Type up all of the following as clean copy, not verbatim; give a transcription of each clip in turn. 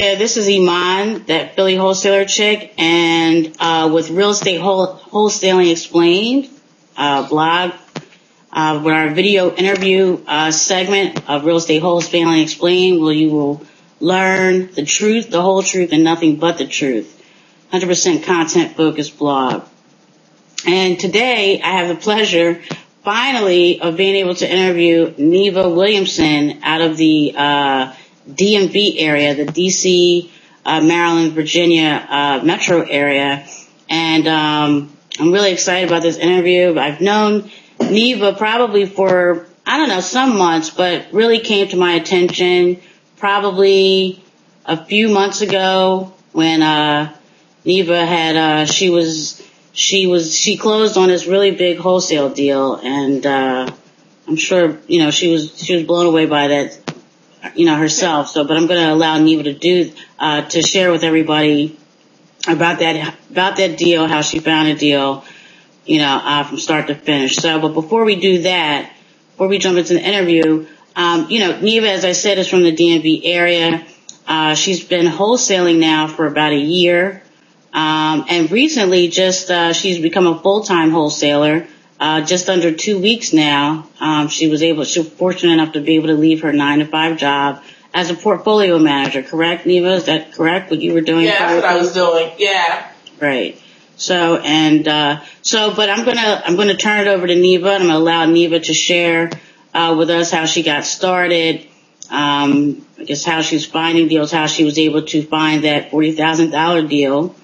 Yeah, this is Iman, that Philly wholesaler chick, and with Real Estate Wholesaling Explained blog, with our video interview segment of Real Estate Wholesaling Explained, where you will learn the truth, the whole truth, and nothing but the truth. 100% content-focused blog. And today, I have the pleasure, finally, of being able to interview Neva Williamson out of the DMV area, the DC, Maryland, Virginia metro area. And I'm really excited about this interview. I've known Neva probably for, I don't know, some months, but really came to my attention probably a few months ago when Neva had she closed on this really big wholesale deal, and I'm sure she was blown away by that herself. So, but I'm going to allow Neva to share with everybody about that deal, how she found a deal, from start to finish. So, but before we do that, before we jump into the interview, Neva, as I said, is from the DMV area. She's been wholesaling now for about a year. And recently she's become a full-time wholesaler, just under 2 weeks now. She was fortunate enough to be able to leave her 9-to-5 job as a portfolio manager, correct, Neva? Is that correct? What you were doing? Yeah, that's what I was doing. Yeah. Right. So, but I'm gonna turn it over to Neva, and I'm gonna allow Neva to share, with us how she got started, I guess how she's finding deals, how she was able to find that $40,000 deal.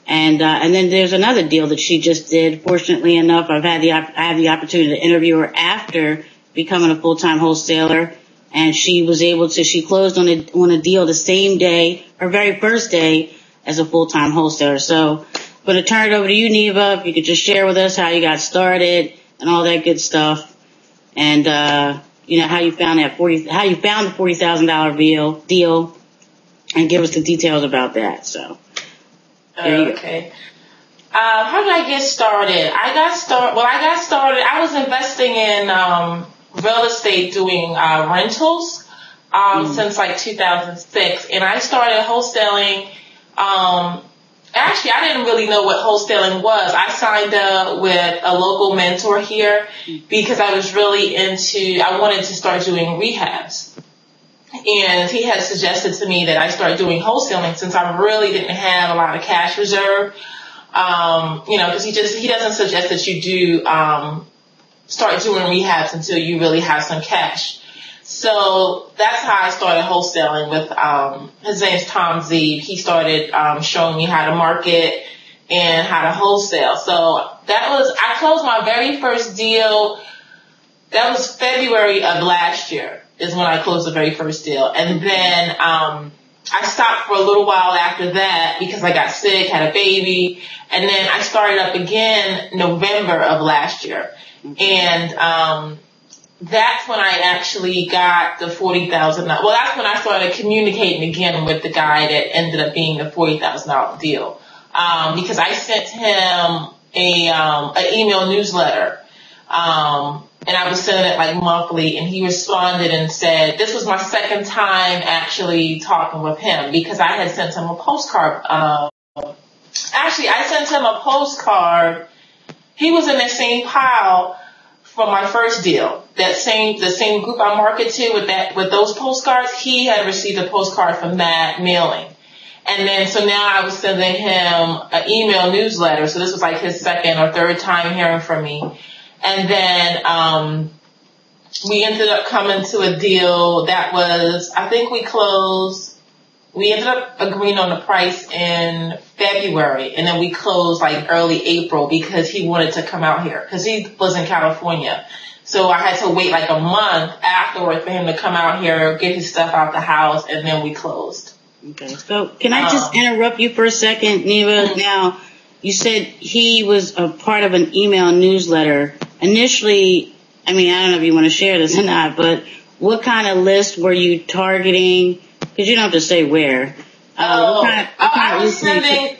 And then there's another deal that she just did. Fortunately enough, I had the opportunity to interview her after becoming a full-time wholesaler, and she closed on a deal the same day, her very first day as a full-time wholesaler. So I'm going to turn it over to you, Neva, if you could just share with us how you got started and all that good stuff, and how you found the $40,000 deal, and give us the details about that. So. Okay. How did I get started? I was investing in real estate, doing rentals since like 2006, and I started wholesaling. Actually, I didn't really know what wholesaling was. I signed up with a local mentor here because I was really I wanted to start doing rehabs. And he had suggested to me that I start doing wholesaling since I really didn't have a lot of cash reserve. Because he doesn't suggest that you do start doing rehabs until you really have some cash. So that's how I started wholesaling with his name's Tom Zeeb. He started showing me how to market and how to wholesale. So I closed my very first deal. That was February of last year. Is when I closed the very first deal. And then I stopped for a little while after that because I got sick, had a baby, and then I started up again November of last year. And that's when I actually got the $40,000. Well, that's when I started communicating again with the guy that ended up being the $40,000 deal. Because I sent him an email newsletter. And I was sending it like monthly, and he responded and said, this was my second time actually talking with him because I had sent him a postcard. Actually, I sent him a postcard. He was in the same pile for my first deal. The same group I marketed to with those postcards, he had received a postcard from that mailing. And then, so now I was sending him an email newsletter. So this was like his second or third time hearing from me. And then we ended up coming to a deal that was, I think we ended up agreeing on the price in February, and then we closed like early April because he wanted to come out here because he was in California. So I had to wait like a month afterward for him to come out here, get his stuff out the house, and then we closed. Okay. So can I just interrupt you for a second, Neva? Mm-hmm. Now, you said he was a part of an email newsletter. Initially, I don't know if you want to share this or not, but what kind of list were you targeting? Because you don't have to say where. I was sending,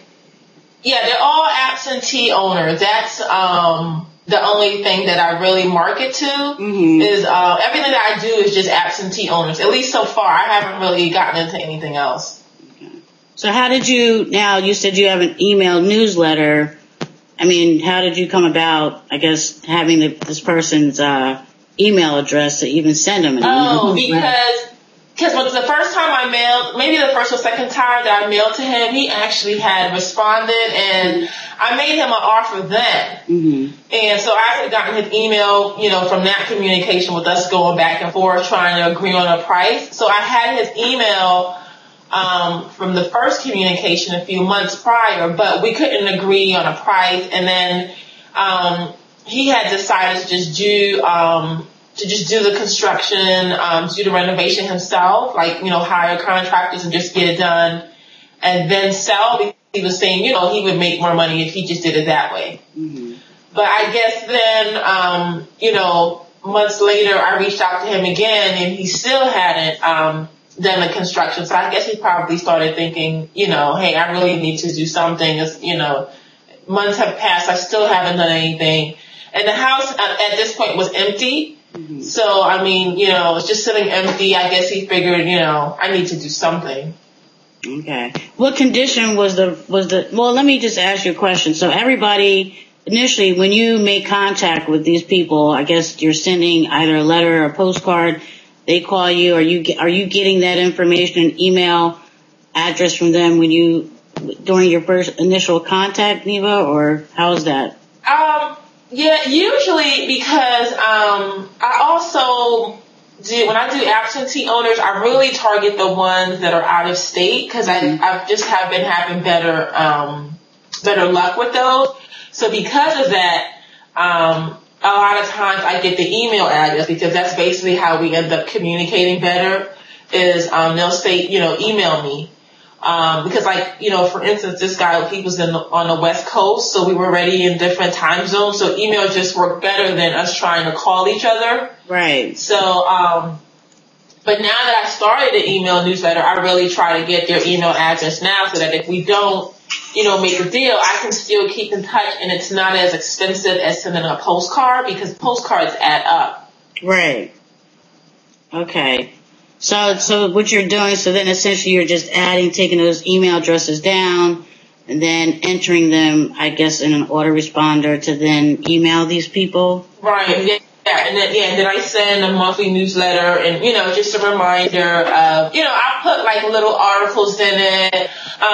they're all absentee owners. That's the only thing that I really market to is everything that I do is just absentee owners. At least so far, I haven't really gotten into anything else. Okay. So how did you, now you said you have an email newsletter. I mean, how did you come about, I guess, having this person's email address to even send them an email? Oh, because the first time I mailed, maybe the first or second time that I mailed to him, he actually had responded, and I made him an offer then. Mm-hmm. And so I had gotten his email, from that communication with us going back and forth trying to agree on a price. So I had his email from the first communication a few months prior, but we couldn't agree on a price. And then he had decided to just do the construction, do the renovation himself, hire contractors and just get it done and then sell. He was saying, he would make more money if he just did it that way. Mm-hmm. But I guess then, months later, I reached out to him again and he still hadn't done the construction. So I guess he probably started thinking, hey, I really need to do something. Months have passed. I still haven't done anything. And the house at this point was empty. Mm-hmm. So, it's just sitting empty. I guess he figured, I need to do something. Okay. What condition was well, let me just ask you a question. So everybody, initially, when you make contact with these people, I guess you're sending either a letter or a postcard. They call you. Are you getting that information, an email address from them during your first initial contact, Neva, or how's that? Yeah, usually because I also when I do absentee owners, I really target the ones that are out of state because I just have been having better luck with those. So because of that, a lot of times I get the email address because that's basically how we end up communicating better is they'll say, email me. Because for instance, this guy, he was on the West Coast, so we were already in different time zones, so email just worked better than us trying to call each other. Right. So, but now that I started the email newsletter, I really try to get their email address now so that if we don't, make a deal, I can still keep in touch and it's not as expensive as sending a postcard because postcards add up. Right. Okay. So what you're doing, so then essentially you're just taking those email addresses down and then entering them, I guess, in an autoresponder to then email these people? Right. Yeah. And then I send a monthly newsletter and, just a reminder of, I'll put little articles in it,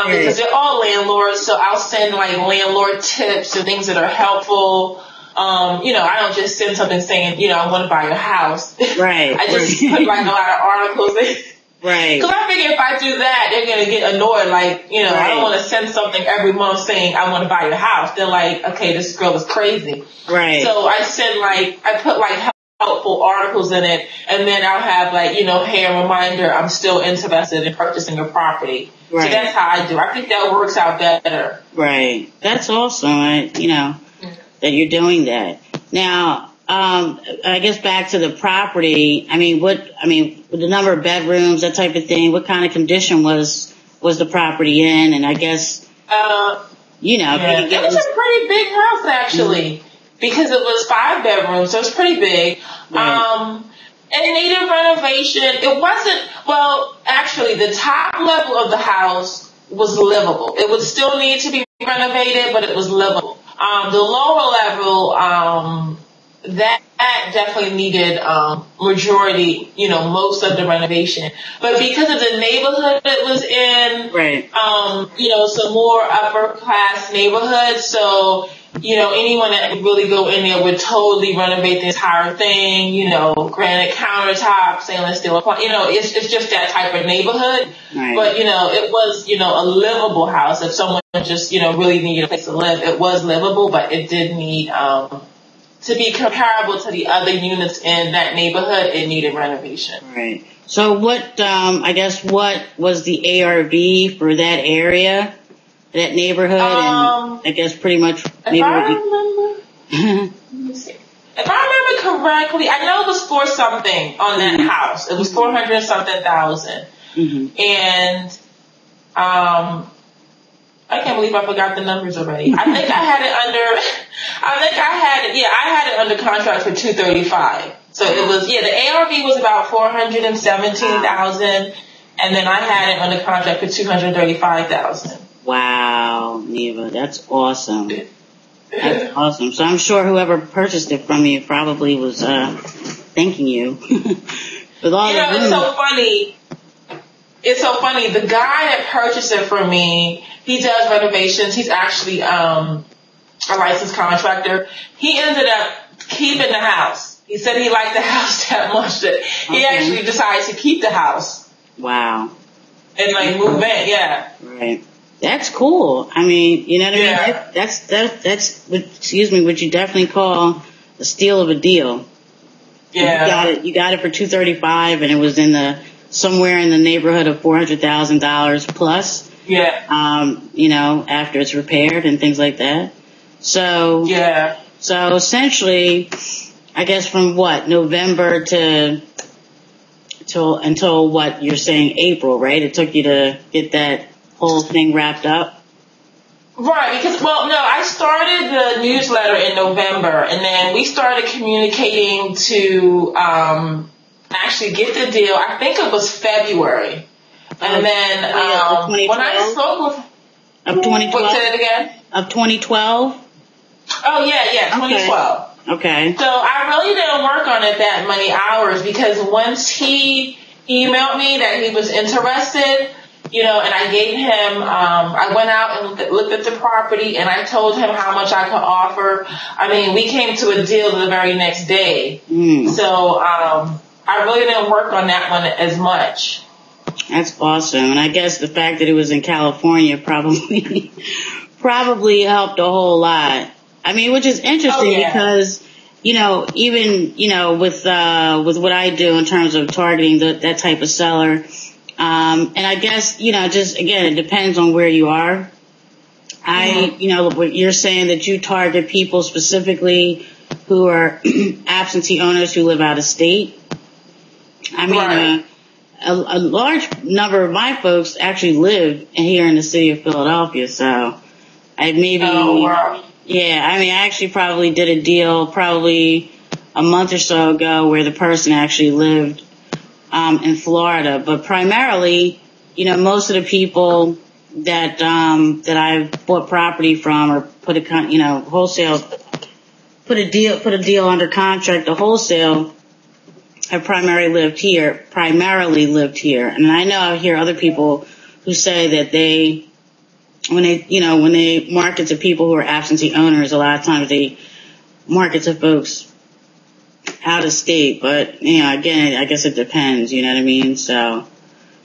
because they're all landlords. So I'll send landlord tips and things that are helpful. I don't just send something saying, I want to buy your house. Right. I just put a lot of articles in. Right. Because I figure if I do that, they're going to get annoyed. Right. I don't want to send something every month saying I want to buy your house. They're like, okay, this girl is crazy. Right. So I send I put helpful articles in it, and then I'll have hey, a reminder, I'm still interested in purchasing your property. Right. So that's how I do. I think that works out better. Right. That's awesome. That you're doing that. Now, I guess back to the property. With the number of bedrooms, that type of thing, what kind of condition was the property in? And I guess, it was a pretty big house actually, because it was 5 bedrooms, so it's pretty big. Right. And it needed renovation. It wasn't, actually the top level of the house was livable. It would still need to be renovated, but it was livable. The lower level, that definitely needed, majority, most of the renovation. But because of the neighborhood it was in, right. Some more upper class neighborhood. So, anyone that would really go in there would totally renovate the entire thing, granite countertops, stainless steel, it's just that type of neighborhood. Right. But, it was, a livable house. If someone just, really needed a place to live, it was livable, but it did need, to be comparable to the other units in that neighborhood, it needed renovation. Right. So what was the ARV for that area? That neighborhood, and I guess pretty much. Let me see. If I remember correctly, I know it was for something on that house. It was 400 something thousand, and I can't believe I forgot the numbers already. I think I had it under contract for 235. So it was the ARV was about 417,000. and then I had it under contract for $235,000. Wow, Neva, that's awesome. That's awesome. So I'm sure whoever purchased it from you probably was thanking you. With all it's so funny. It's so funny. The guy that purchased it from me, he does renovations. He's actually a licensed contractor. He ended up keeping the house. He said he liked the house that much that he actually decided to keep the house. Wow. And like move in, yeah. Right. That's cool. I mean, you know what I mean? That's what you definitely call a steal of a deal. Yeah. You got it for $235, and it was somewhere in the neighborhood of $400,000 plus. Yeah. After it's repaired and things like that. So. Yeah. So essentially, I guess from November until what you're saying, April, right? It took you to get that whole thing wrapped up? Right, because, I started the newsletter in November, and then we started communicating to actually get the deal. I think it was February. And then when I spoke with... Of 2012? Wait, say it again? Of 2012? Oh, yeah, 2012. Okay. So I really didn't work on it that many hours, because once he emailed me that he was interested... and I gave him, I went out and looked at the property, and I told him how much I could offer. I mean, we came to a deal the very next day. So, I really didn't work on that one as much. That's awesome. And I guess the fact that it was in California probably helped a whole lot. I mean, which is interesting because, even, with what I do in terms of targeting that type of seller, and I guess, just again, it depends on where you are. What you're saying that you target people specifically who are absentee owners who live out of state. I mean, a large number of my folks actually live here in the city of Philadelphia. So I actually probably did a deal probably a month or so ago where the person actually lived in Florida, but primarily, most of the people that I've bought property from or put a deal under contract to wholesale have primarily lived here. And I know I hear other people who say that when they market to people who are absentee owners, a lot of times they market to folks out of state, but again, I guess it depends. You know what I mean? So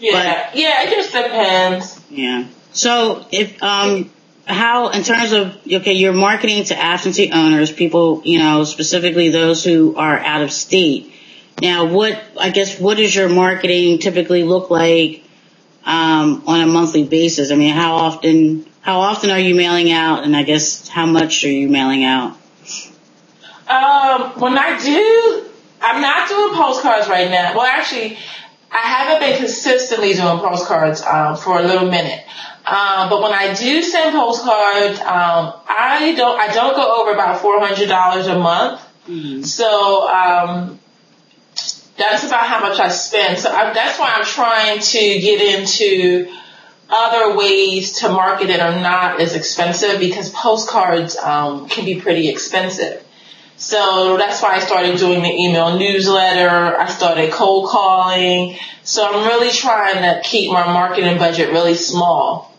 it just depends. Yeah. So if how in terms of you're marketing to absentee owners, people specifically those who are out of state. Now, what does your marketing typically look like on a monthly basis? I mean, how often are you mailing out, and I guess how much are you mailing out? When I'm not doing postcards right now. Well, actually, I haven't been consistently doing postcards for a little minute. But when I do send postcards, I don't go over about $400 a month. Mm-hmm. So that's about how much I spend. So that's why I'm trying to get into other ways to market that are not as expensive, because postcards can be pretty expensive. So that's why I started doing the email newsletter. I started cold calling. So I'm really trying to keep my marketing budget really small.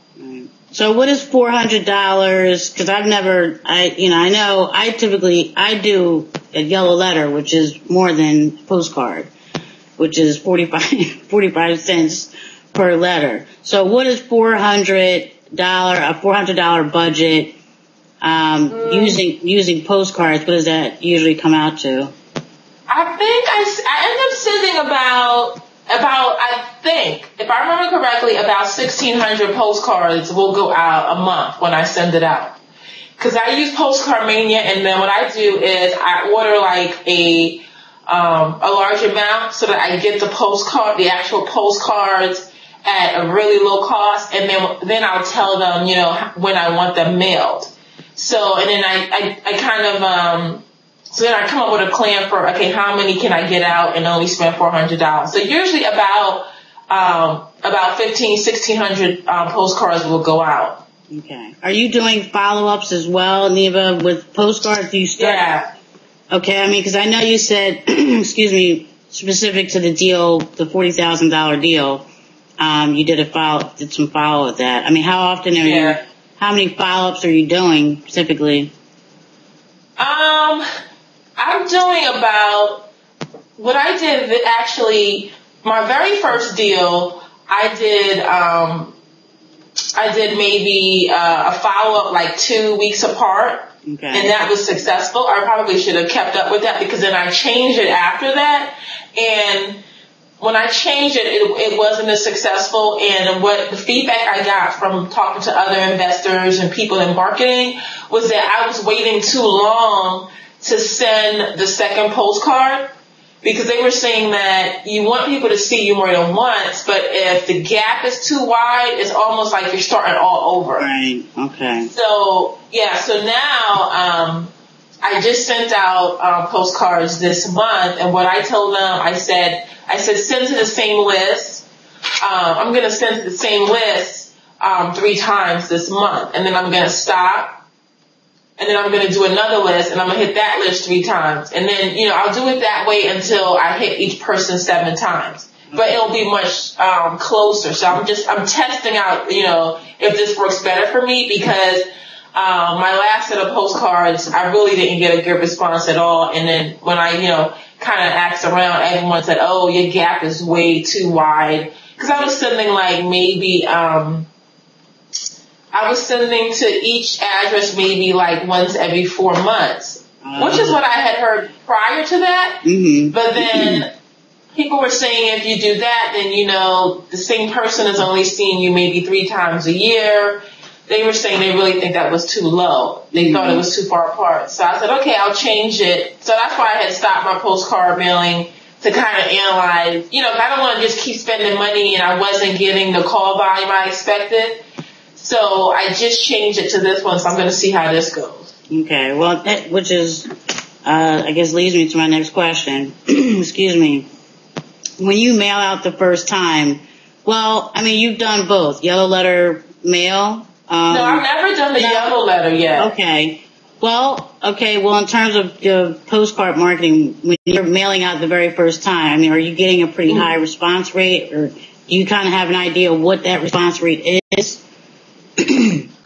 So what is $400? Because I know I typically do a yellow letter, which is more than postcard, which is 45 cents per letter. So what is $400 budget? Using postcards, what does that usually come out to? I think I end up sending about I think, if I remember correctly, about 1,600 postcards will go out a month when I send it out. Because I use Postcard Mania, and then what I do is I order like a large amount so that I get the actual postcards at a really low cost, and then I'll tell them, when I want them mailed. So, and then I kind of, so then I come up with a plan for, okay, how many can I get out and only spend $400? So usually about about 1,600 postcards will go out. Okay. Are you doing follow-ups as well, Neva, with postcards? Do you start? Yeah. Okay, I mean, because I know you said, excuse me, specific to the deal, the $40,000 deal, you did some follow with that. I mean, how often how many follow-ups are you doing typically? I'm doing about, what I did actually, my very first deal, I did maybe a follow-up like 2 weeks apart. Okay. And that was successful. I probably should have kept up with that because then I changed it after that. And when I changed it wasn't as successful. And what the feedback I got from talking to other investors and people in marketing was that I was waiting too long to send the second postcard, because they were saying that you want people to see you more than once, but if the gap is too wide, it's almost like you're starting all over. Right. Okay. So now I just sent out postcards this month, and what I told them, I said send to the same list. I'm going to send to the same list 3 times this month, and then I'm going to stop. And then I'm going to do another list, and I'm going to hit that list 3 times. And then, I'll do it that way until I hit each person 7 times. But it'll be much closer. So I'm testing out, if this works better for me, because my last set of postcards, I really didn't get a good response at all. And then when I, kind of asked around, everyone said, oh, your gap is way too wide. Because I was sending like maybe I was sending to each address maybe like once every 4 months, which is what I had heard prior to that. Mm-hmm. But then people were saying if you do that, then, the same person is only seeing you maybe 3 times a year. They were saying they really think that was too low. They thought it was too far apart. So I said, okay, I'll change it. So that's why I had stopped my postcard mailing, to kind of analyze, I don't want to just keep spending money and I wasn't getting the call volume I expected. So I just changed it to this one, so I'm going to see how this goes. Okay, well, which is, I guess leads me to my next question. Excuse me. When you mail out the first time, well, I mean, you've done both, yellow letter mail. No, I've never done the yellow letter yet. Okay. Well, in terms of the postcard marketing, when you're mailing out the very first time, I mean, are you getting a pretty high response rate, or do you kind of have an idea of what that response rate is?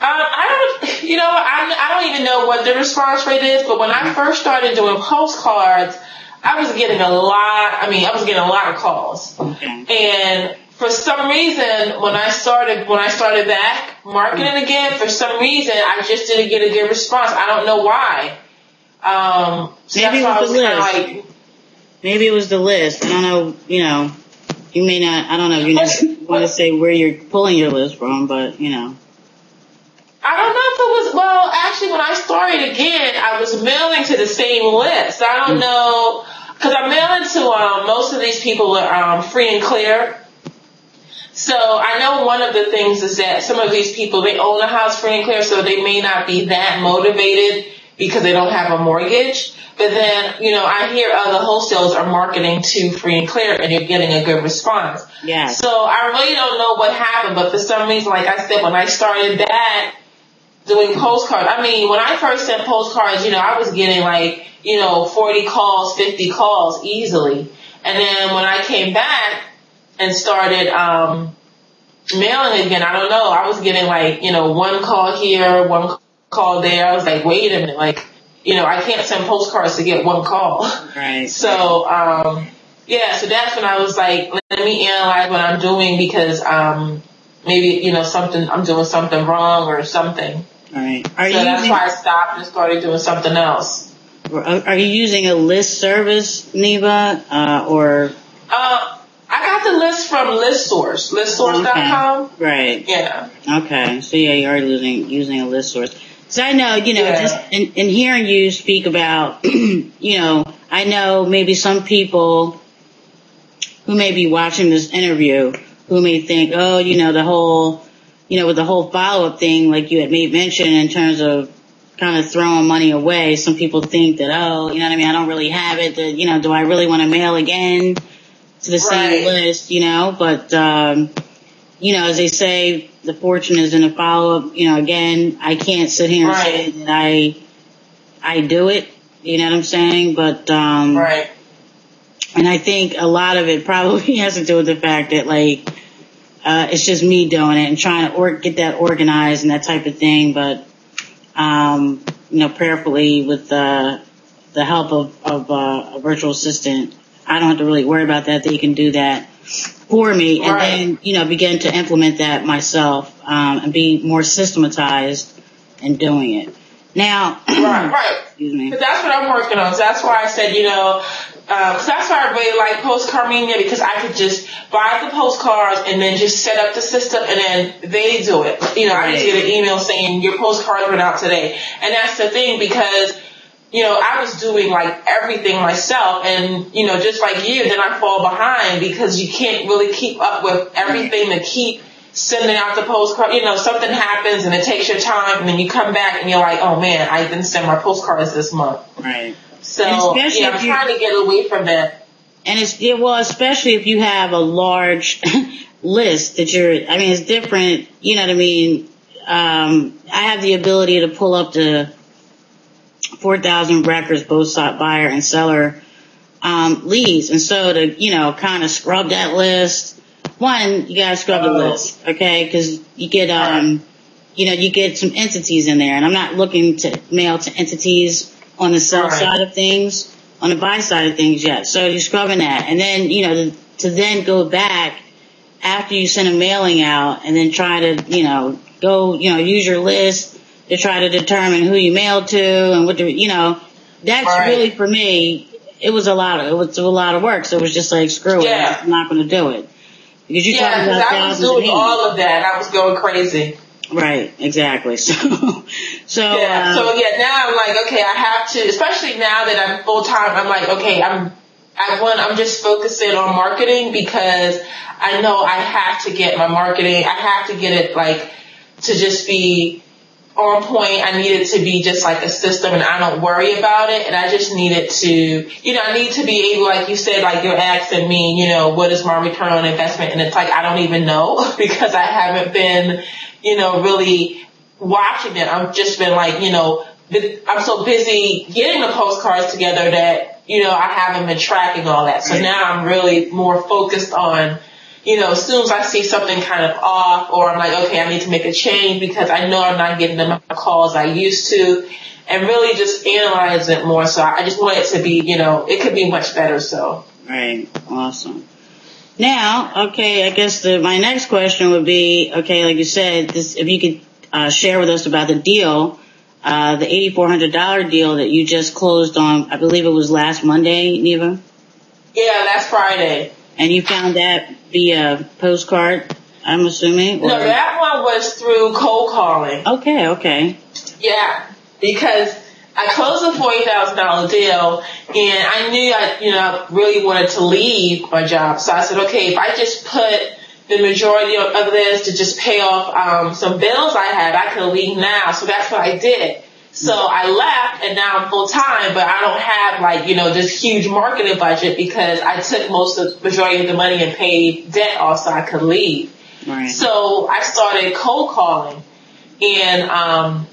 I don't even know what the response rate is, but when I first started doing postcards, I was getting a lot of calls. Okay. And for some reason, when I started back marketing again, for some reason, I just didn't get a good response. I don't know why. Maybe it was the list. Maybe it was the list. I don't know, you may not, I don't know if you want to say where you're pulling your list from, but, I don't know if it was, well, actually when I started again, I was mailing to the same list. I don't know, because I'm mailing to, most of these people are, free and clear. So I know one of the things is that some of these people, they own a house free and clear, so they may not be that motivated because they don't have a mortgage. But then, I hear other wholesalers are marketing to free and clear and you're getting a good response. Yeah. So I really don't know what happened, but for some reason, like I said, when I started back doing postcards, I mean, when I first sent postcards, I was getting like, 40 calls, 50 calls easily. And then when I came back and started, mailing again, I don't know, I was getting like, 1 call here, 1 call there. I was like, wait a minute, like, I can't send postcards to get 1 call. Right. So, so that's when I was like, let me analyze what I'm doing because, maybe, I'm doing something wrong or something. Right. That's why I stopped and started doing something else. Are you using a list service, Neva, or? I got the list from ListSource, listsource.com. Okay. Right. Yeah. Okay. So yeah, you are using a list source. So I know, just in hearing you speak about, I know maybe some people who may be watching this interview who may think, oh, the whole, with the whole follow-up thing, like you had made mention in terms of kind of throwing money away. Some people think that, oh, I don't really have it. That, do I really want to mail again? to the same list, you know, but, you know, as they say, the fortune is in the follow-up. You know, again, I can't sit here and say that I do it, you know what I'm saying? But, and I think a lot of it probably has to do with the fact that, like, it's just me doing it and trying to get that organized and that type of thing. But, you know, prayerfully with the help of a virtual assistant, I don't have to really worry about that. They can do that for me, and then, you know, begin to implement that myself, and be more systematized in doing it. Now, excuse me. But that's what I'm working on. So that's why I said, you know, cause that's why I really like Postcard Mania, because I could just buy the postcards and then just set up the system and then they do it. You know, I just get an email saying your postcards went out today. And that's the thing, because, you know, I was doing like everything myself, and, you know, just like you, then I fall behind because you can't really keep up with everything to keep sending out the postcard. You know, something happens and it takes your time, and then you come back and you're like, oh man, I didn't send my postcards this month. Right. So, yeah, I'm trying to get away from that. And especially if you have a large list that I mean, it's different, you know what I mean? I have the ability to pull up to 4,000 records, both buyer and seller, leads. And so to, you know, kind of scrub that list, one, you gotta scrub the list, okay? Cause you get, you know, you get some entities in there, and I'm not looking to mail to entities on the sell side of things, on the buy side of things yet. So you're scrubbing that. And then, you know, to then go back after you send a mailing out and then try to, you know, go, you know, use your list to try to determine who you mailed to and what the, you know, that's really, for me, it was a lot of work. So it was just like, screw it. I'm not going to do it. Because you talking about I was doing all of that. I was going crazy. Right, exactly. So now I'm like, okay, I have to, especially now that I'm full time, I'm like, okay, I'm just focusing on marketing, because I know I have to get my marketing, I have to get it like to just be on point. I need it to be just like a system, and I don't worry about it. And I just need it to, you know, I need to be able, like you said, like you're asking me, you know, what is my return on investment? And it's like, I don't even know because I haven't been, you know, really watching it. I've just been like, you know, I'm so busy getting the postcards together that, you know, I haven't been tracking all that. So now I'm really more focused on, you know, as soon as I see something kind of off, or I'm like, okay, I need to make a change because I know I'm not getting the amount of calls I used to, and really just analyze it more. So I just want it to be, you know, it could be much better. So. Right. Awesome. Now, okay, I guess my next question would be, okay, like you said, if you could share with us about the deal, the $8,400 deal that you just closed on, I believe it was last Monday, Neva? Yeah, last Friday. And you found that via postcard, I'm assuming? No, that one was through cold calling. Okay. Yeah, because I closed a $40,000 deal, and I knew I really wanted to leave my job. So I said, okay, if I just put the majority of this to just pay off some bills I had, I could leave now. So that's what I did. So I left, and now I'm full time, but I don't have like, you know, this huge marketing budget because I took majority of the money and paid debt off so I could leave. Right. So I started cold calling, and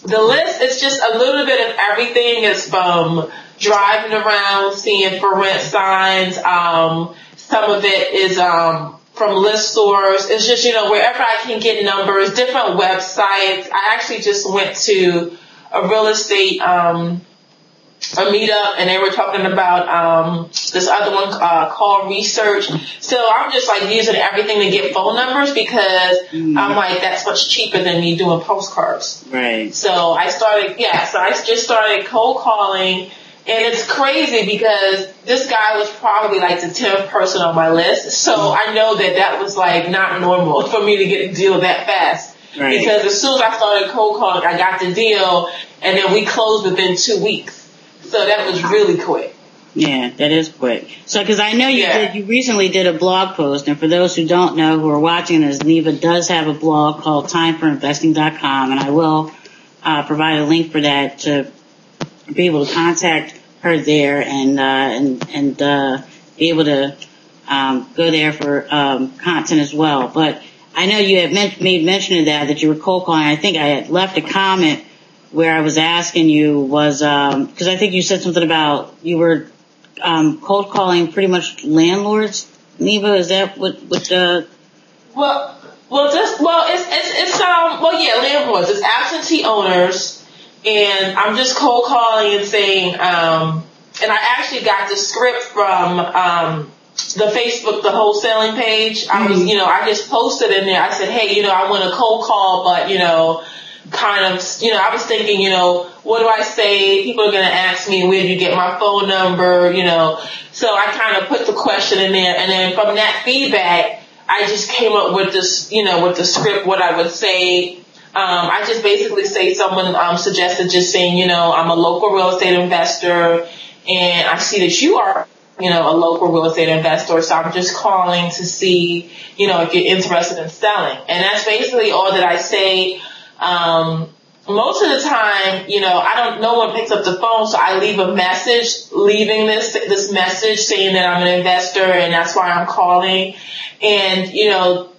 the list is just a little bit of everything. It's from driving around, seeing for rent signs. Some of it is from list stores. It's just, you know, wherever I can get numbers, different websites. I actually just went to a real estate a meetup, and they were talking about this other one called Research. So I'm just like using everything to get phone numbers because I'm like, that's much cheaper than me doing postcards. Right. So I just started cold calling, and it's crazy because this guy was probably like the 10th person on my list. So I know that was like not normal for me to get a deal that fast. Right. Because as soon as I started cold calling, I got the deal, and then we closed within 2 weeks. So that was really quick. Yeah, that is quick. So, because I know you recently did a blog post, and for those who don't know, who are watching this, Neva does have a blog called timefororinvesting.com, and I will provide a link for that to be able to contact her there and be able to go there for content as well. But I know you had made mention of that you were cold calling. I think I had left a comment where I was asking you because I think you said something about you were cold calling pretty much landlords. Neva, is that what the? Landlords. It's absentee owners, and I'm just cold calling and saying, and I actually got the script from the Facebook, the wholesaling page. I just posted in there. I said, hey, I want a cold call, but I was thinking, what do I say? People are going to ask me, where did you get my phone number? So I kind of put the question in there, and then from that feedback, I just came up with this, with the script, what I would say. I just basically say someone suggested just saying, I'm a local real estate investor, and I see that you are, a local real estate investor, so I'm just calling to see, if you're interested in selling. And that's basically all that I say. Most of the time, no one picks up the phone, so I leave a message, leaving this message saying that I'm an investor and that's why I'm calling. And,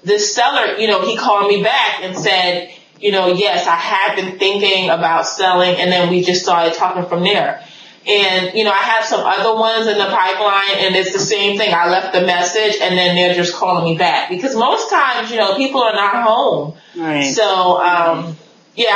this seller, he called me back and said, yes, I have been thinking about selling, and then we just started talking from there. And, I have some other ones in the pipeline, and it's the same thing. I left the message, and then they're just calling me back. Because most times, people are not home. Right. So, I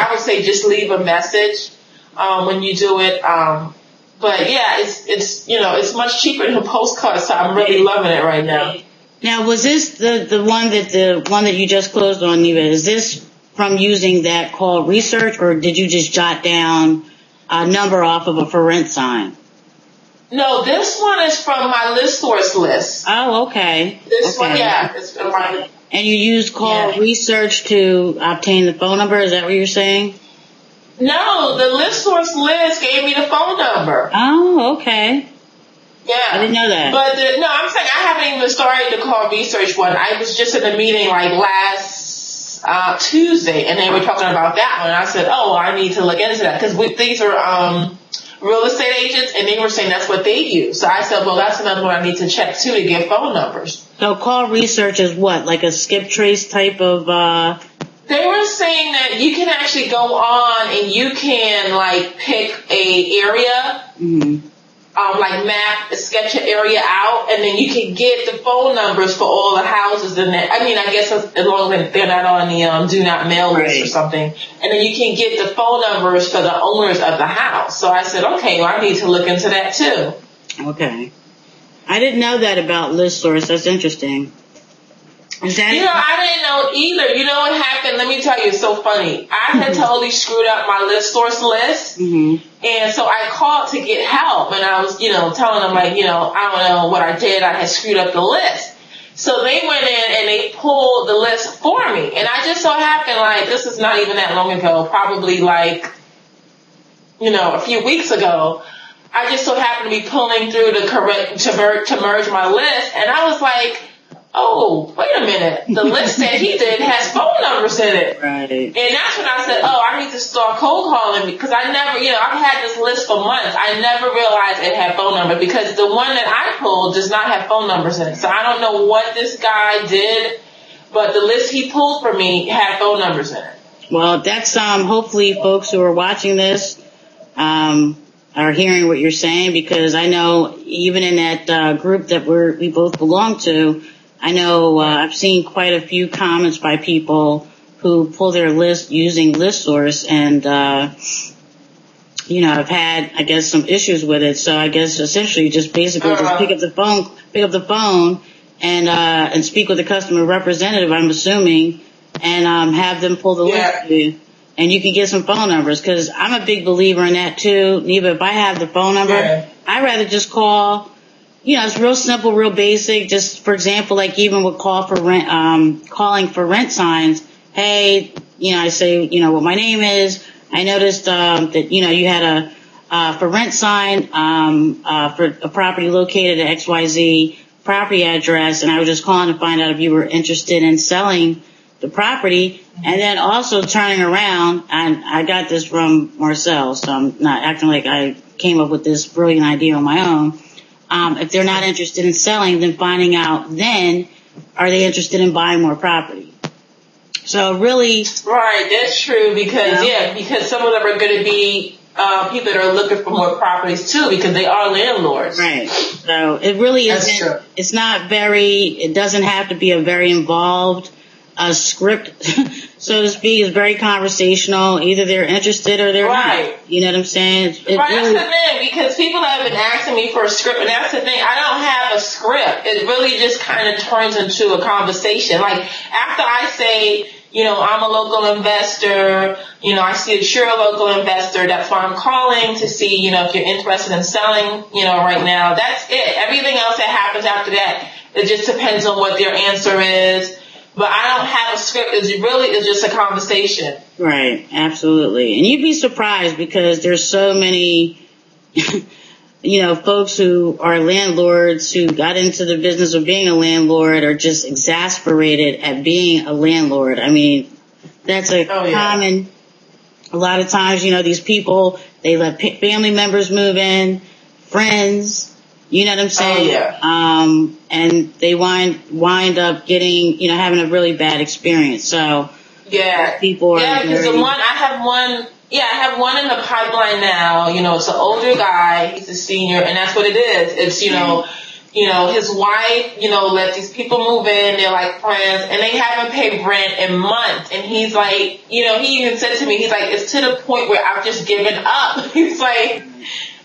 would say just leave a message when you do it. But, yeah, it's much cheaper than a postcard, so I'm really loving it right now. Now, was this the one that you just closed on, Neva? Is this from using that call research, or did you just jot down a number off of a for rent sign? No, this one is from my list source list. Oh, okay. This one, it's from my. And you use call research to obtain the phone number? Is that what you're saying? No, the list source list gave me the phone number. Oh, okay. Yeah. I didn't know that. But I'm saying I haven't even started the call research one. I was just in a meeting like last Tuesday, and they were talking about that one. And I said, I need to look into that, because these are real estate agents, and they were saying that's what they use. So I said, well, that's another one I need to check too, to get phone numbers. So call research is what, like a skip trace type of? They were saying that you can actually go on and you can like pick a area. Mm-hmm. Sketch an area out, and then you can get the phone numbers for all the houses in there. I mean, I guess as long as they're not on the do not mail list or something. And then you can get the phone numbers for the owners of the house. So I said, okay, well, I need to look into that too. Okay. I didn't know that about ListSource. That's interesting. Is that I didn't know either. You know what happened? Let me tell you, it's so funny. I had totally screwed up my ListSource list. Mm-hmm. And so I called to get help, and I was, telling them I don't know what I did. I had screwed up the list. So they went in and they pulled the list for me. And I just so happened, this is not even that long ago, probably a few weeks ago, I just so happened to be pulling through to merge my list. And I was like, oh, wait a minute. The list that he did has phone numbers in it. Right. And that's when I said, I need to start cold calling, because I never, I've had this list for months. I never realized it had phone numbers, because the one that I pulled does not have phone numbers in it. So I don't know what this guy did, but the list he pulled for me had phone numbers in it. Well, that's, hopefully folks who are watching this, are hearing what you're saying, because I know even in that, group that we both belong to, I know I've seen quite a few comments by people who pull their list using ListSource, and I've had, I guess, some issues with it. So I guess essentially just pick up the phone and speak with the customer representative, I'm assuming, and have them pull the list for you. And you can get some phone numbers, because I'm a big believer in that too. Neva, if I have the phone number, I'd rather just call. It's real simple, real basic. Just, for example, even with calling for rent signs. Hey, I say, what my name is. I noticed, that, you had a for rent sign, for a property located at XYZ property address. And I was just calling to find out if you were interested in selling the property. And then also turning around, and I got this from Marcel, so I'm not acting like I came up with this brilliant idea on my own. If they're not interested in selling, then finding out then, are they interested in buying more property? So really... Right, that's true because, because some of them are going to be people that are looking for more properties too because they are landlords. Right. So it really isn't... It's not very... It doesn't have to be a very involved script, so to speak. It's very conversational. Either they're interested or they're not. You know what I'm saying? Right, really, that's the thing, because people have been asking me for a script, and that's the thing. I don't have a script. It really just kind of turns into a conversation. Like, after I say, I'm a local investor, I see that you're a local investor, that's why I'm calling to see, if you're interested in selling, right now. That's it. Everything else that happens after that, it just depends on what their answer is. But I don't have a script. It really is just a conversation. Right, absolutely. And you'd be surprised because there's so many, folks who are landlords who got into the business of being a landlord are just exasperated at being a landlord. I mean, that's common. A lot of times, these people, they let family members move in, friends. You know what I'm saying? And they wind up getting, having a really bad experience. So, people are because I have one in the pipeline now. It's an older guy. He's a senior, and that's what it is. It's, his wife, let these people move in. They're like friends, and they haven't paid rent in months. And he's like, he even said to me, he's like, it's to the point where I've just given up. He's like,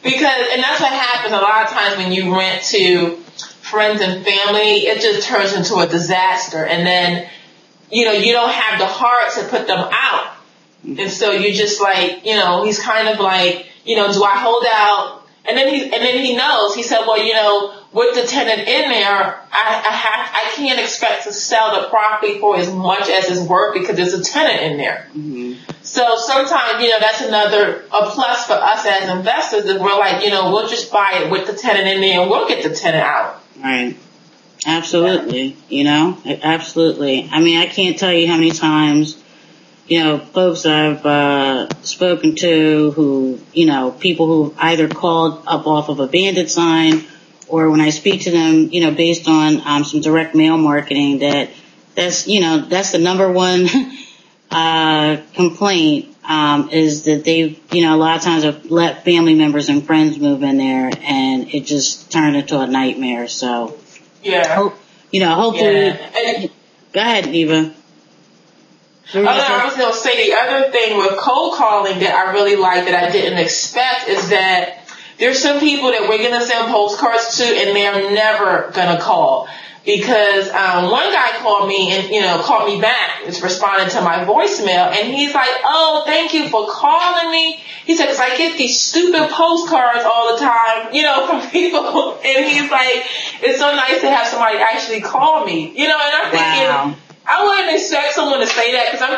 and that's what happens a lot of times when you rent to friends and family, it just turns into a disaster. And then, you don't have the heart to put them out. And so you're just like, he's kind of like, do I hold out? And then he knows, he said, well, with the tenant in there, I can't expect to sell the property for as much as it's worth because there's a tenant in there. Mm-hmm. So sometimes, that's a plus for us as investors is we're like, we'll just buy it with the tenant in there and we'll get the tenant out. Right. Absolutely. Absolutely. I mean, I can't tell you how many times, folks I've spoken to who, people who either called up off of a bandit sign or when I speak to them, based on some direct mail marketing that's the number one complaint is that they've, a lot of times have let family members and friends move in there and it just turned into a nightmare. So, hopefully, go ahead, Neva. I was going to say the other thing with cold calling that I really like that I didn't expect is that there's some people that we're going to send postcards to and they're never going to call. Because one guy called me and, called me back, was responding to my voicemail, and he's like, oh, thank you for calling me. He said, because I get these stupid postcards all the time, from people. And he's like, it's so nice to have somebody actually call me. And I'm thinking, I wouldn't expect someone to say that because I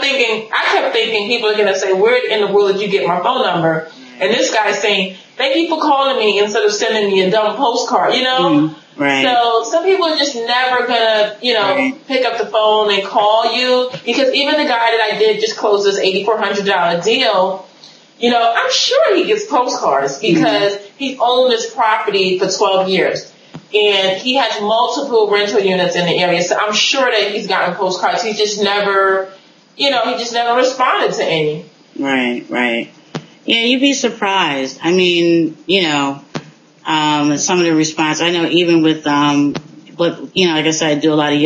kept thinking people are going to say, where in the world did you get my phone number? And this guy's saying, thank you for calling me instead of sending me a dumb postcard, Right. So some people are just never gonna, pick up the phone and call you because even the guy that I did just close this $8,400 deal, I'm sure he gets postcards because he's owned this property for 12 years and he has multiple rental units in the area. So I'm sure that he's gotten postcards. He just never, responded to any. Right. Yeah, you'd be surprised. I mean, some of the response, I know even with, like I said, I do a lot of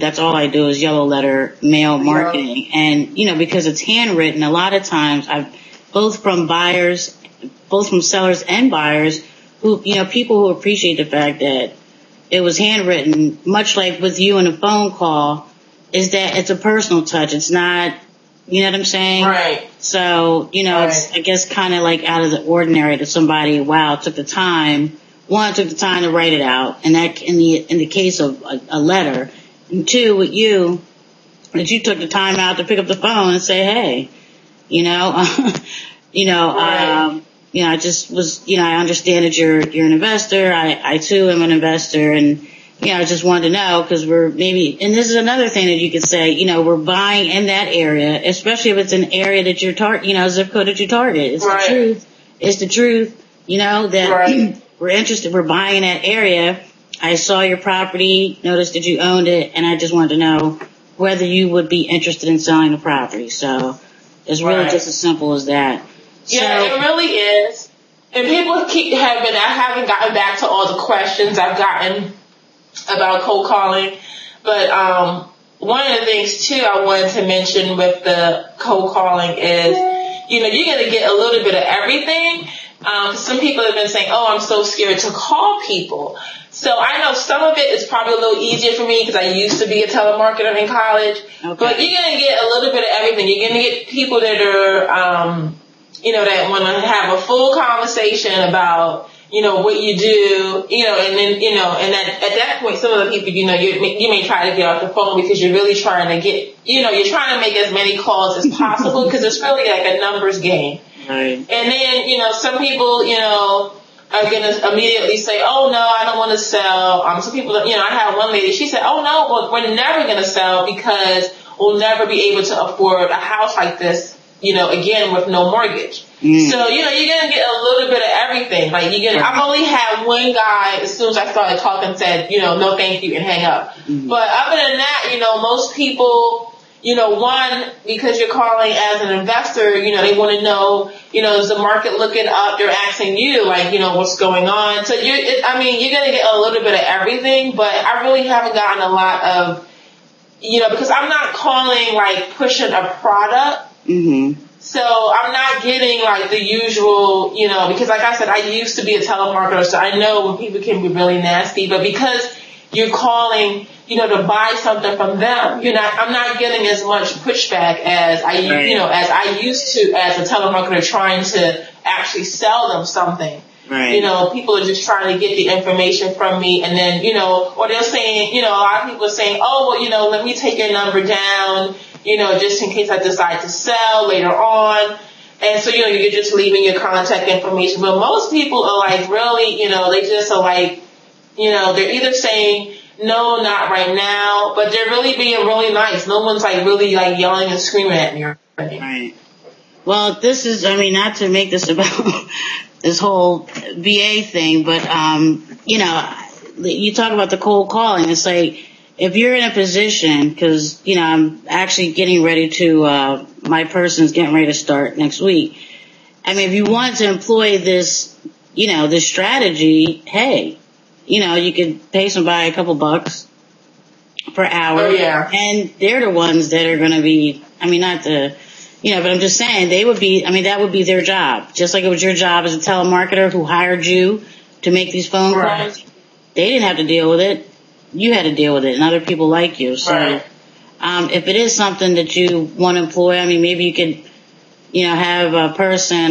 that's all I do is yellow letter mail marketing. And, because it's handwritten, a lot of times both from sellers and buyers who, people who appreciate the fact that it was handwritten, much like with you in a phone call, is that it's a personal touch. It's not, you know what I'm saying? Right. So, it's, I guess, kind of like out of the ordinary that somebody, took the time to write it out. And that, in the case of a letter. And two, with you, that you took the time out to pick up the phone and say, hey, I just was, I understand that you're an investor. I too am an investor. And, I just wanted to know because we're maybe, and this is another thing that you could say, we're buying in that area, especially if it's an area that you're zip code that you target. It's the truth. It's the truth, that we're interested, we're buying in that area. I saw your property, noticed that you owned it, and I just wanted to know whether you would be interested in selling the property. So it's really just as simple as that. Yeah, it really is. And people I haven't gotten back to all the questions I've gotten about cold calling. But one of the things, too, I wanted to mention with the cold calling is, you're going to get a little bit of everything. Some people have been saying, I'm so scared to call people. So I know some of it is probably a little easier for me because I used to be a telemarketer in college. Okay. But you're going to get a little bit of everything. You're going to get people that are, that want to have a full conversation about, what you do, and then, and at that point, some of the people, you may try to get off the phone because you're really trying to get, you're trying to make as many calls as possible because it's really like a numbers game. Right. And then, some people, are going to immediately say, oh, no, I don't want to sell. Some people, I had one lady, she said, oh, no, well, we're never going to sell because we'll never be able to afford a house like this, again, with no mortgage. Mm. So, you're going to get a little bit of everything. Like, I've only had one guy, as soon as I started talking, said, no, thank you, and hang up. Mm. But other than that, most people, one, because you're calling as an investor, they want to know, is the market looking up? They're asking you, like, what's going on? So you're going to get a little bit of everything, but I really haven't gotten a lot of, because I'm not calling, like, pushing a product. Mm-hmm. So I'm not getting, like, the usual, because like I said, I used to be a telemarketer, so I know when people can be really nasty, but because you're calling, to buy something from them, I'm not getting as much pushback as as I used to as a telemarketer trying to actually sell them something. Right. People are just trying to get the information from me, and then, or they're saying, a lot of people are saying, oh, well, let me take your number down, just in case I decide to sell later on. And so, you're just leaving your contact information. But most people are like, really, they just are like, they're either saying, no, not right now, but they're really being really nice. No one's like really like yelling and screaming at me or anything. Right. Well, this is, not to make this about this whole VA thing, but, you talk about the cold calling. It's like, if you're in a position, because, I'm actually getting ready to, my person's getting ready to start next week. If you want to employ this, this strategy, hey, you could pay somebody a couple bucks per hour. Oh, yeah. And they're the ones that are going to be, not the, but I'm just saying they would be, that would be their job. Just like it was your job as a telemarketer who hired you to make these phone calls. They didn't have to deal with it. You had to deal with it, and other people like you. So, if it is something that you want to employ, maybe you could, have a person,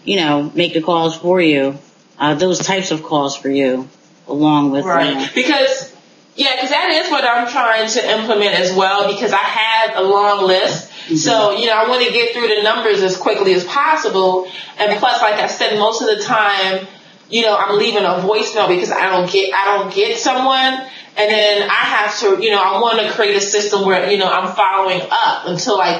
make the calls for you, those types of calls for you, along with. Right. Because that is what I'm trying to implement as well, because I have a long list. Mm-hmm. So, I want to get through the numbers as quickly as possible. And plus, like I said, most of the time, I'm leaving a voicemail because I don't get someone. And then I have to, I want to create a system where, I'm following up until I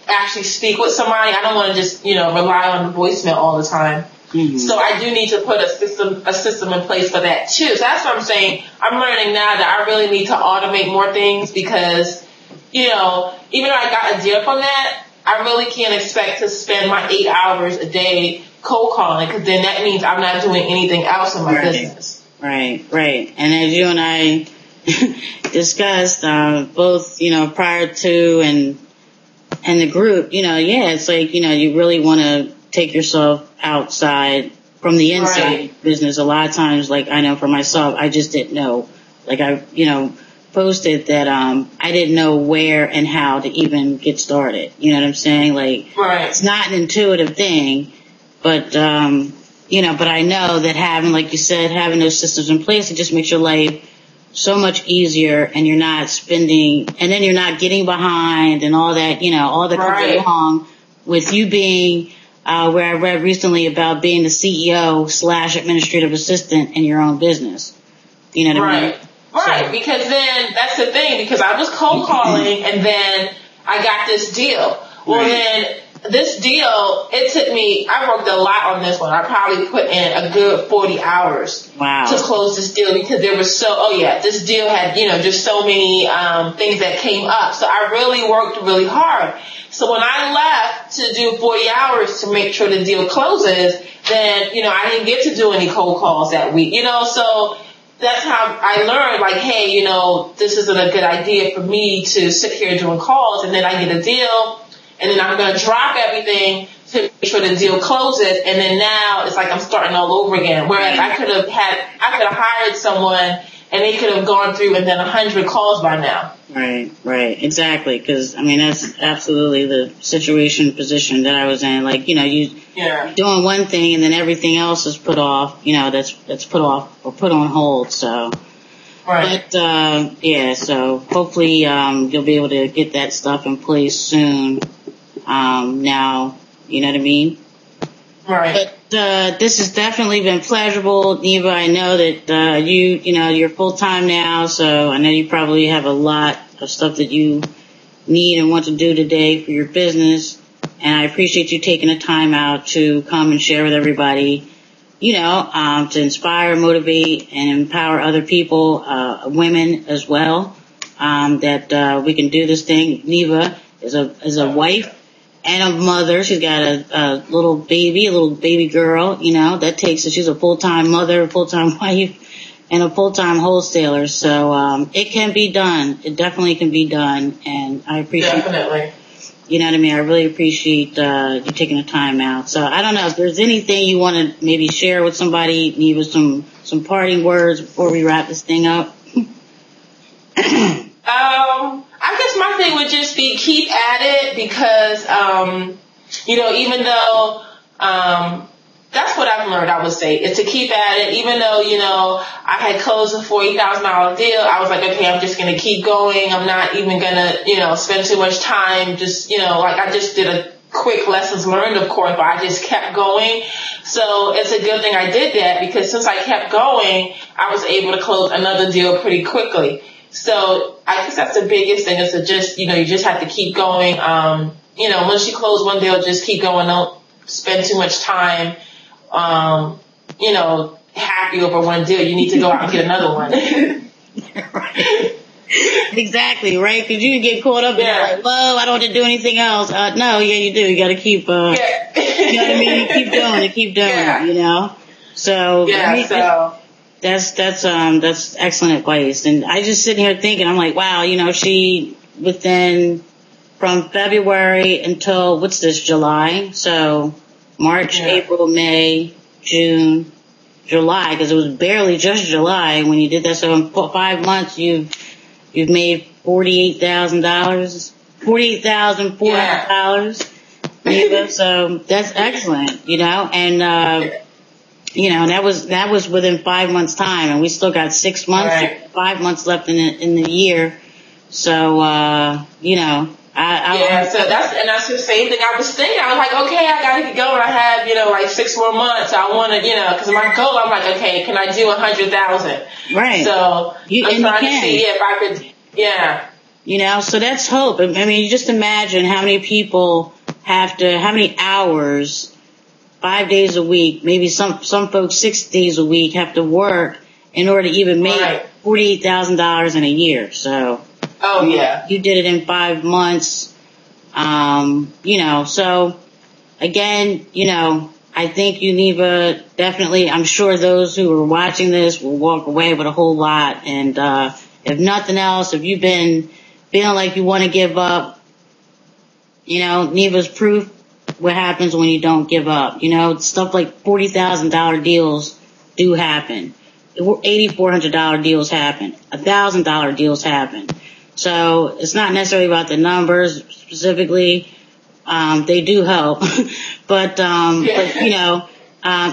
actually speak with somebody. I don't want to just, rely on the voicemail all the time. Mm-hmm. So I do need to put a system in place for that too. So that's what I'm saying. I'm learning now that I really need to automate more things because, even though I got a deal from that, I really can't expect to spend my 8 hours a day cold calling, because then that means I'm not doing anything else in my business. Right. And as you and I discussed, both, prior to and the group, it's like, you really want to take yourself outside from the inside business. A lot of times, like I know for myself, I just didn't know. Like I, posted that I didn't know where and how to even get started. You know what I'm saying? Like it's not an intuitive thing. But, but I know that having, like you said, having those systems in place, it just makes your life so much easier, and you're not spending, and then you're not getting behind and all that, all that comes along with you being, where I read recently about being the CEO/administrative assistant in your own business. You know what I mean? Right, so, because then that's the thing, because I was cold calling and then I got this deal. Well, then this deal, it took me, I worked a lot on this one. I probably put in a good 40 hours to close this deal because there was this deal had, just so many things that came up. So I really worked really hard. So when I left to do 40 hours to make sure the deal closes, then, I didn't get to do any cold calls that week, so that's how I learned, like, hey, this isn't a good idea for me to sit here doing calls, and then I get a deal, and then I'm going to drop everything to make sure the deal closes, and then now it's like I'm starting all over again. Whereas I could have hired someone, and they could have gone through and done 100 calls by now. Right, exactly. Because that's absolutely the position that I was in. Like, you doing one thing and then everything else is put off. That's put off or put on hold. So, right. But so hopefully you'll be able to get that stuff in place soon. Now, you know what I mean? Right. But this has definitely been pleasurable, Neva. I know that you're full time now, so I know you probably have a lot of stuff that you need and want to do today for your business. And I appreciate you taking the time out to come and share with everybody, to inspire, motivate, and empower other people, women as well, that we can do this thing. Neva is a wife and a mother. She's got a little baby girl, that takes it. She's a full-time mother, a full-time wife, and a full-time wholesaler. So, it can be done. It definitely can be done. And I appreciate Definitely. You know what I mean? I really appreciate, you taking the time out. So I don't know if there's anything you want to maybe share with somebody, Neva, some parting words before we wrap this thing up. I guess my thing would just be keep at it because, even though, that's what I've learned, I would say, is to keep at it. Even though, I had closed a $40,000 deal, I was like, okay, I'm just going to keep going. I'm not even going to, spend too much time. Just, I just did a quick lessons learned, of course, but I just kept going. So it's a good thing I did that because since I kept going, I was able to close another deal pretty quickly. So I guess that's the biggest thing is to just, you just have to keep going. Once you close one deal, just keep going. Don't spend too much time, happy over one deal. You need to go out and get another one. Right. Exactly, right? Because you get caught up in like, whoa, I don't have to do anything else. No, you do. You got to keep, you know what I mean? Keep doing, So, that's excellent advice. And I just sitting here thinking, I'm like, wow, she from February until, what's this, July? So March, April, May, June, July, because it was barely just July when you did that. So in 5 months, you've made $48,000, $48,400. So that's excellent, and, that was within 5 months time, and we still got 6 months, 5 months left in the year. So, so that's the same thing I was thinking. I was like, okay, I gotta get going. I have, 6 more months. I want to, because my goal, I'm like, okay, can I do 100,000? Right. So I'm trying to see if I could, so that's hope. I mean, just imagine how many people how many hours, 5 days a week, maybe some folks 6 days a week have to work in order to even make $48,000 in a year. So, you did it in 5 months. So again, I think you, Neva, definitely, I'm sure those who are watching this will walk away with a whole lot. And, if nothing else, if you've been feeling like you want to give up, Neva's proof what happens when you don't give up. Stuff like $40,000 deals do happen. $8,400 deals happen. $1,000 deals happen. So it's not necessarily about the numbers specifically. They do help, but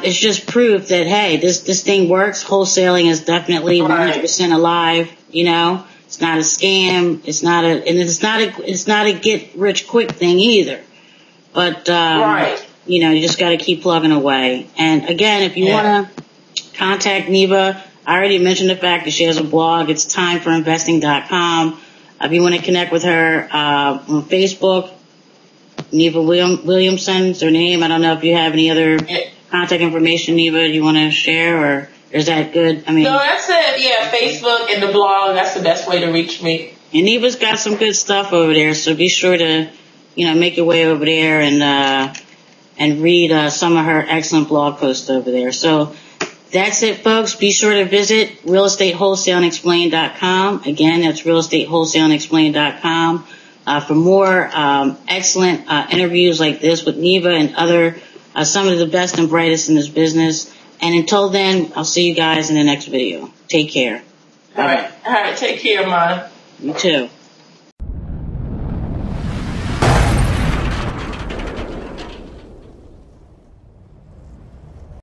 it's just proof that, hey, this thing works. Wholesaling is definitely 100% alive. It's not a scam. It's not a get rich quick thing either. But, you just got to keep plugging away. And again, if you want to contact Neva, I already mentioned the fact that she has a blog. It's timeforinvesting.com. If you want to connect with her, on Facebook, Neva Williamson's her name. I don't know if you have any other contact information, Neva, you want to share, or is that good? I mean, no, that's it. Yeah, Facebook and the blog. That's the best way to reach me. And Neva's got some good stuff over there, so be sure to, make your way over there and read some of her excellent blog posts over there. So that's it, folks. Be sure to visit realestateWholesalingExplained.com. Again, that's realestateWholesalingExplained.com for more excellent interviews like this with Neva and other some of the best and brightest in this business. And until then, I'll see you guys in the next video. Take care. All right. Take care, Mom. You too.